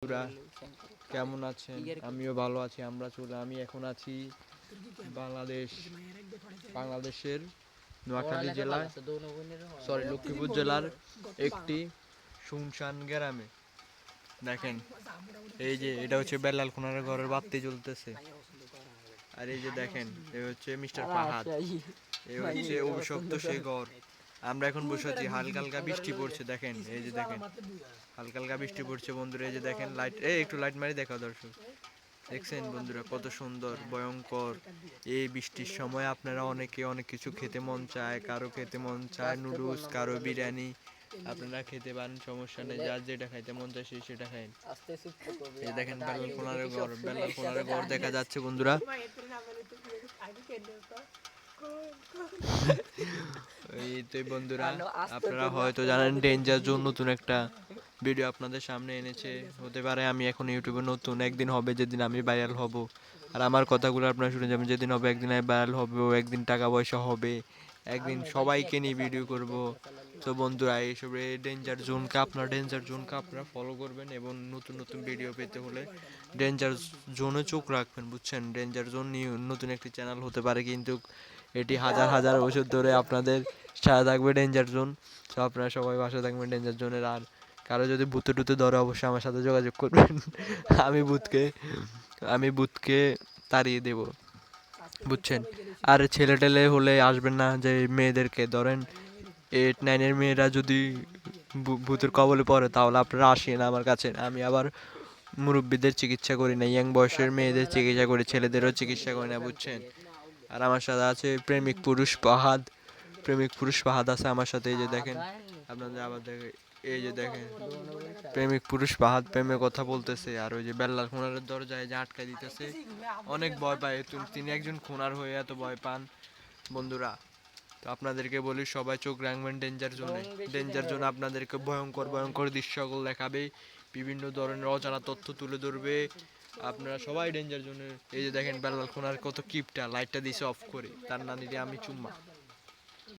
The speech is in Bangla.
বন্ধুরা, কেমন আছেন? আমিও ভালো আছি। আমি এখন আছি বাংলাদেশের নোয়াখালী জেলায়, লক্ষ্মীপুর জেলার একটি শুনশান গ্রামে। দেখেন, এই যে এটা হচ্ছে বেলাল খুনারের ঘরের বাতি জ্বলতেছে। আর এই যে দেখেন, এই হচ্ছে মিস্টার ফাহাদ, এই হচ্ছে অভিশপ্ত সেই ঘর। আমরা এখন বসে আছি, হালকা হালকা বৃষ্টি পড়ছে। দেখেন, এই যে দেখেন, হালকা হালকা বৃষ্টি পড়ছে বন্ধুরা। এই যে দেখেন, লাইট একটু লাইট মারি দেখাও দর্শক। দেখছেন বন্ধুরা কত সুন্দর, ভয়ঙ্কর। এই বৃষ্টির সময় আপনারা অনেকে অনেক কিছু খেতে মন চায়, কারো খেতে মন চায় নুডলস, কারো বিরিয়ানি। আপনারা খেতে পারেন, সমস্যা নেই। যার যেটা খাইতে মন চায় সেটা খায়। এই দেখেন বেলাল কোনারের ঘর দেখা যাচ্ছে বন্ধুরা। এই তো বন্ধুরা, আপনারা হয়তো জানেন ডেঞ্জার জোন নতুন একটা ভিডিও আপনাদের সামনে এনেছে। হতে পারে আমি এখন ইউটিউবে নতুন, একদিন হবে যেদিন আমি ভাইরাল হব। আর আমার কথাগুলো আপনারা শুনে যাবেন, যেদিন হবে একদিন আমি ভাইরাল হব, একদিন টাকা পয়সা হবে, একদিন সবাইকে নিয়ে ভিডিও করব। তো বন্ধুরা, এইসব ডেঞ্জার জোনকে আপনারা ফলো করবেন এবং নতুন নতুন ভিডিও পেতে হলে ডেঞ্জার জোনে চোখ রাখবেন, বুঝছেন? ডেঞ্জার জোন নতুন একটি চ্যানেল হতে পারে, কিন্তু এটি হাজার হাজার বছর ধরে আপনাদের সাথে থাকবে ডেঞ্জার জোন। তো আপনারা সবাই বাসা থাকবেন ডেঞ্জার জোনের। আর কারো যদি ভূতে টুতে ধরে অবশ্যই আমার সাথে যোগাযোগ করবেন। আমি ভূতকে তাড়িয়ে দেব, বুঝছেন? আর ছেলে টেলে হলে আসবেন না, যে মেয়েদেরকে ধরেন 8-9 মেয়েরা যদি ভূতের কবলে পড়ে তাহলে আপনারা আসেন আমার কাছে। আমি আবার মুরব্বীদের চিকিৎসা করি না, ইয়াং বয়সের মেয়েদের চিকিৎসা করি, ছেলেদেরও চিকিৎসা করি না, বুঝছেন? আর আমার সাথে আছে প্রেমিক পুরুষ ফাহাদ আছে আমার সাথে। এই যে দেখেন, আপনাদের আবার দেখে, এই যে দেখেন, প্রেমিক পুরুষ ফাহাদ প্রেমে কথা বলতেছে। আর ওই যে বেল্লাল খুনারের দরজায় যে আটকা দিতেছে, অনেক ভয় পায়। তিনি একজন খুনার হয়ে এত ভয় পান বন্ধুরা। তো আপনাদেরকে বলি, সবাই চোখ রাখবেন ডেঞ্জার জোনে। ডেঞ্জার জোন আপনাদেরকে ভয়ঙ্কর ভয়ঙ্কর দৃশ্যগুলো দেখাবে, বিভিন্ন ধরনের অজানা তথ্য তুলে ধরবে। আপনারা সবাই ডেঞ্জার জোনে। এই যে দেখেন, বেলাল খুনার কত কিপটা, লাইটটা দিছে অফ করে, তার নানিরে আমি চুম্মা।